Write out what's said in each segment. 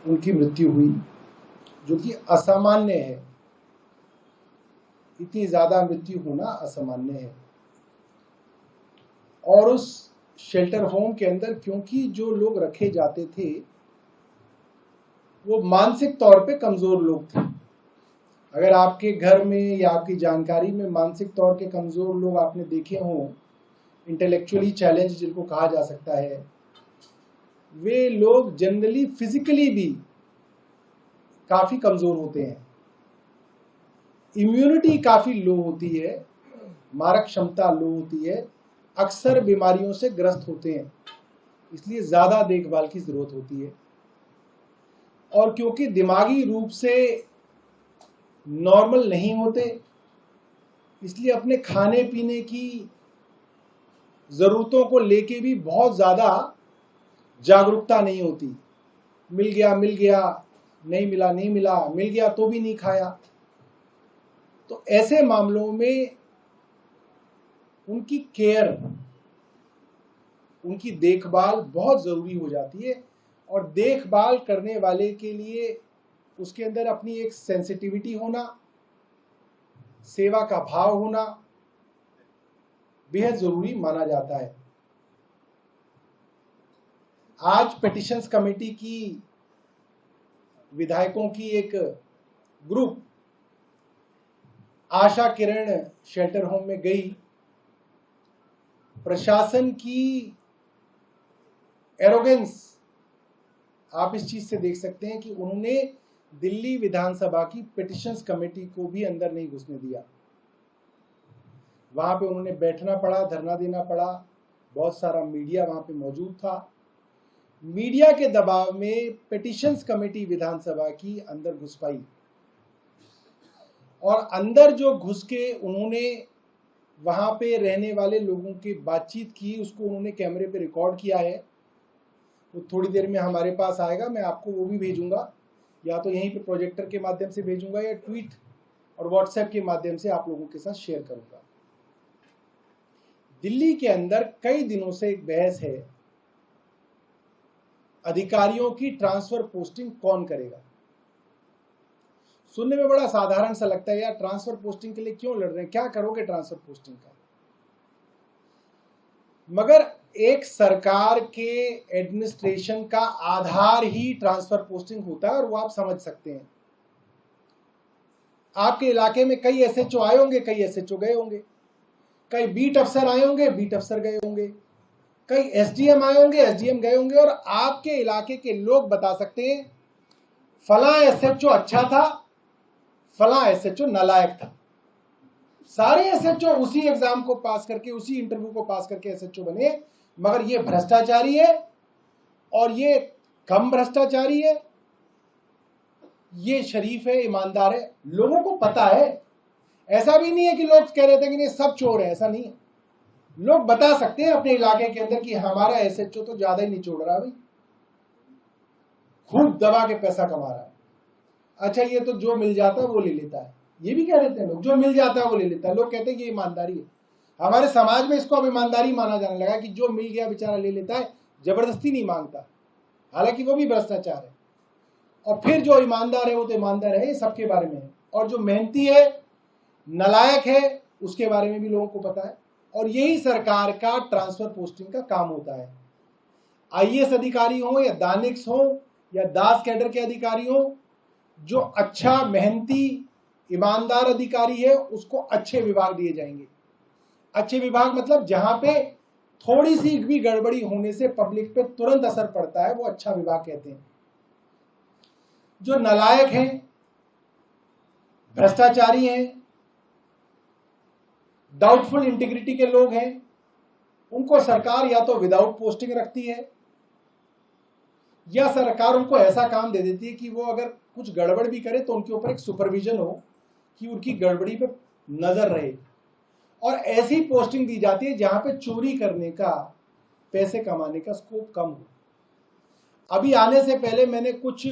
उनकी मृत्यु हुई, जो कि असामान्य है। इतनी ज्यादा मृत्यु होना असामान्य है। और उस शेल्टर होम के अंदर क्योंकि जो लोग रखे जाते थे वो मानसिक तौर पे कमजोर लोग थे। अगर आपके घर में या आपकी जानकारी में मानसिक तौर के कमजोर लोग आपने देखे हों, इंटेलेक्चुअली चैलेंज जिनको कहा जा सकता है, वे लोग जनरली फिजिकली भी काफी कमजोर होते हैं। इम्यूनिटी काफी लो होती है, मारक क्षमता लो होती है, अक्सर बीमारियों से ग्रस्त होते हैं, इसलिए ज्यादा देखभाल की जरूरत होती है। और क्योंकि दिमागी रूप से नॉर्मल नहीं होते, इसलिए अपने खाने पीने की जरूरतों को लेके भी बहुत ज्यादा जागरूकता नहीं होती। मिल गया, नहीं मिला, मिल गया तो भी नहीं खाया। तो ऐसे मामलों में उनकी केयर, उनकी देखभाल बहुत जरूरी हो जाती है। और देखभाल करने वाले के लिए उसके अंदर अपनी एक सेंसिटिविटी होना, सेवा का भाव होना बेहद जरूरी माना जाता है। आज पिटिशंस कमेटी की विधायकों की एक group Asha Kiran shelter home में गई। प्रशासन की एरोगेंस आप इस चीज से देख सकते हैं कि उन्होंने दिल्ली विधानसभा की पिटिशंस कमेटी को भी अंदर नहीं घुसने दिया। वहां पे उन्होंने बैठना पड़ा, धरना देना पड़ा। बहुत सारा मीडिया वहां पे मौजूद था। मीडिया के दबाव में पिटिशंस कमेटी विधानसभा की अंदर घुस पाई, और अंदर जो घुस के उन्होंने वहां पे रहने वाले लोगों की बातचीत की, उसको उन्होंने कैमरे पे रिकॉर्ड किया है। वो थोड़ी देर में हमारे पास आएगा, मैं आपको वो भी भेजूंगा, या तो यहीं पे प्रोजेक्टर के माध्यम से भेजूंगा या ट्वीट और व्हाट्सएप के माध्यम से आप लोगों के साथ शेयर करूंगा। दिल्ली के अंदर कई दिनों से एक बहस है, अधिकारियों की ट्रांसफर पोस्टिंग कौन करेगा। सुनने में बड़ा साधारण सा लगता है, यार ट्रांसफर पोस्टिंग के लिए क्यों लड़ रहे हैं, क्या करोगे ट्रांसफर पोस्टिंग का। मगर एक सरकार के एडमिनिस्ट्रेशन का आधार ही ट्रांसफर पोस्टिंग होता है, और वो आप समझ सकते हैं। आपके इलाके में कई एसएचओ आए होंगे, कई एसएचओ गए होंगे, कई बीट अफसर आए होंगे, बीट अफसर गए होंगे, कई एसडीएम आए होंगे, एसडीएम गए होंगे। और आपके इलाके के लोग बता सकते हैं फला एसएचओ अच्छा था, फला एसएचओ नालायक था। सारे एसएचओ उसी एग्जाम को पास करके, उसी इंटरव्यू को पास करके एसएचओ बने, मगर ये भ्रष्टाचारी है और ये कम भ्रष्टाचारी है, ये शरीफ है, ईमानदार है, लोगों को पता है। ऐसा भी नहीं है कि लोग कह रहे थे कि नहीं सब चोर है, ऐसा नहीं है। लोग बता सकते हैं अपने इलाके के अंदर कि हमारा एसएचओ तो ज्यादा ही निचोड़ रहा है भाई, खूब दबा के पैसा कमा रहा है। अच्छा, ये तो जो मिल जाता है वो ले लेता है, ये भी कह देते हैं लोग, जो मिल जाता है वो ले लेता है। लोग कहते हैं कि ये ईमानदारी है। हमारे समाज में इसको अब ईमानदारी माना जाने लगा कि जो मिल गया बेचारा ले लेता है, जबरदस्ती नहीं मांगता, हालांकि वो भी भ्रष्टाचार है। और फिर जो ईमानदार है वो तो ईमानदार है, ये सबके बारे में है। और जो मेहनती है, नालायक है, उसके बारे में भी लोगों को पता है। और यही सरकार का ट्रांसफर पोस्टिंग का काम होता है। आईएएस अधिकारी हो या दानिक्स हो या दास कैडर के अधिकारी हो, जो अच्छा मेहनती ईमानदार अधिकारी है उसको अच्छे विभाग दिए जाएंगे। अच्छे विभाग मतलब जहां पे थोड़ी सी भी गड़बड़ी होने से पब्लिक पे तुरंत असर पड़ता है, वो अच्छा विभाग कहते हैं। जो नालायक हैं, भ्रष्टाचारी हैं, डाउटफुल इंटीग्रिटी के लोग हैं, उनको सरकार या तो विदाउट पोस्टिंग रखती है, या सरकार उनको ऐसा काम दे देती है कि वो अगर कुछ गड़बड़ भी करे तो उनके ऊपर एक सुपरविजन हो कि उनकी गड़बड़ी पे नजर रहे। और ऐसी पोस्टिंग दी जाती है जहां पे चोरी करने का, पैसे कमाने का स्कोप कम हो। अभी आने से पहले मैंने कुछ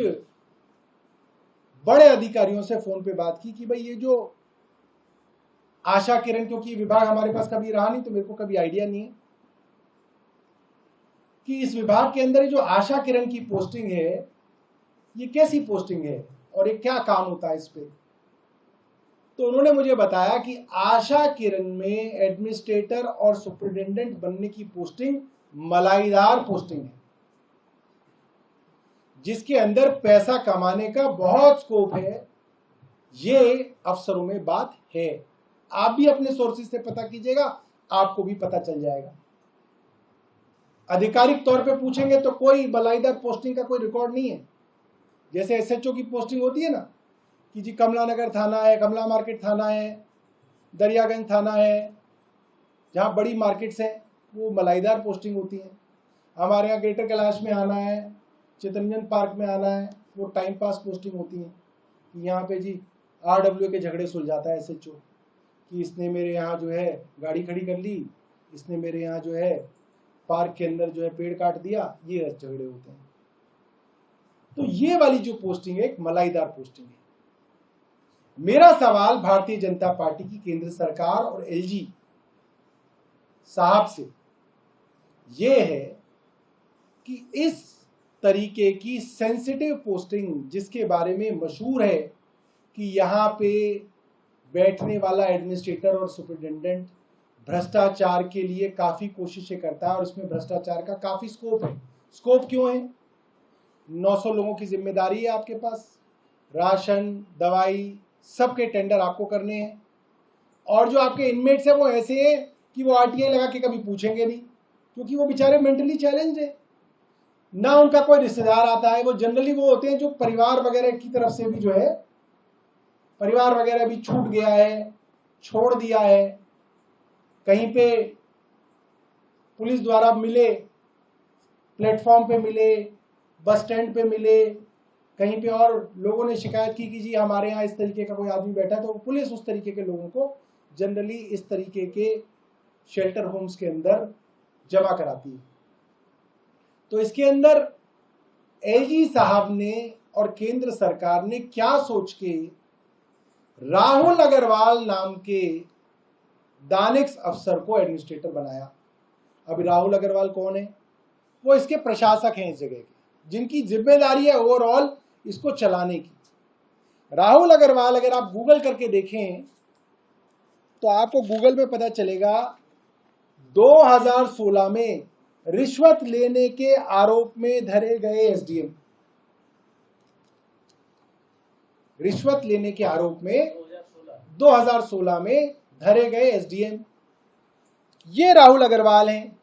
बड़े अधिकारियों से फोन पे बात की कि भाई ये जो आशा किरण, क्योंकि विभाग हमारे पास कभी रहा नहीं तो मेरे को कभी आइडिया नहीं है कि इस विभाग के अंदर जो आशा किरण की पोस्टिंग है ये कैसी पोस्टिंग है और ये क्या काम होता है इस पे। तो उन्होंने मुझे बताया कि आशा किरण में एडमिनिस्ट्रेटर और सुपरिटेंडेंट बनने की पोस्टिंग मलाईदार पोस्टिंग है, जिसके अंदर पैसा कमाने का बहुत स्कोप है। ये अफसरों में बात है। आप भी अपने सोर्सेज से पता कीजिएगा, आपको भी पता चल जाएगा। आधिकारिक तौर पे पूछेंगे तो कोई मलाईदार पोस्टिंग का कोई रिकॉर्ड नहीं है। जैसे एसएचओ की पोस्टिंग होती है ना कि जी कमला नगर थाना है, कमला मार्केट थाना है, दरियागंज थाना है, जहाँ बड़ी मार्केट्स हैं, वो मलाईदार पोस्टिंग होती है। हमारे यहाँ ग्रेटर कैलाश में आना है, चितरंजन पार्क में आना है, वो टाइम पास पोस्टिंग होती है। यहाँ पे जी RWA के झगड़े सुलझाता है एसएचओ कि इसने मेरे यहाँ जो है गाड़ी खड़ी कर ली, इसने मेरे यहाँ जो है पार्क के अंदर जो है पेड़ काट दिया, ये झगड़े होते हैं। तो ये वाली जो पोस्टिंग है एक मलाईदार पोस्टिंग है। मेरा सवाल भारतीय जनता पार्टी की केंद्र सरकार और LG साहब से ये है कि इस तरीके की सेंसिटिव पोस्टिंग, जिसके बारे में मशहूर है कि यहाँ पे बैठने वाला एडमिनिस्ट्रेटर और सुपरिटेंडेंट भ्रष्टाचार के लिए काफी कोशिशें करता है और उसमें भ्रष्टाचार का काफी स्कोप है। स्कोप क्यों है? 900 लोगों की जिम्मेदारी है आपके पास, राशन, दवाई, सबके टेंडर आपको करने हैं, और जो आपके इनमेट्स हैं वो ऐसे हैं कि वो RTI लगा के कभी पूछेंगे नहीं, क्योंकि वो बेचारे मेंटली चैलेंज है। ना उनका कोई रिश्तेदार आता है, वो जनरली वो होते हैं जो परिवार वगैरह की तरफ से भी जो है, परिवार वगैरह भी छूट गया है, छोड़ दिया है, कहीं पे पुलिस द्वारा मिले, प्लेटफॉर्म पे मिले, बस स्टैंड पे मिले, कहीं पे और लोगों ने शिकायत की कि जी हमारे यहाँ इस तरीके का कोई आदमी बैठा है, तो पुलिस उस तरीके के लोगों को जनरली इस तरीके के शेल्टर होम्स के अंदर जमा कराती है। तो इसके अंदर LG साहब ने और केंद्र सरकार ने क्या सोच के राहुल अग्रवाल नाम के दानिश अफसर को एडमिनिस्ट्रेटर बनाया। अभी राहुल अग्रवाल कौन है? वो इसके प्रशासक हैं इस जगह के, जिनकी जिम्मेदारी है ओवरऑल इसको चलाने की। राहुल अग्रवाल अगर आप गूगल करके देखें तो आपको गूगल पे पता चलेगा 2016 में रिश्वत लेने के आरोप में धरे गए SDM, रिश्वत लेने के आरोप में 2016 में धरे गए SDM, ये राहुल अग्रवाल हैं।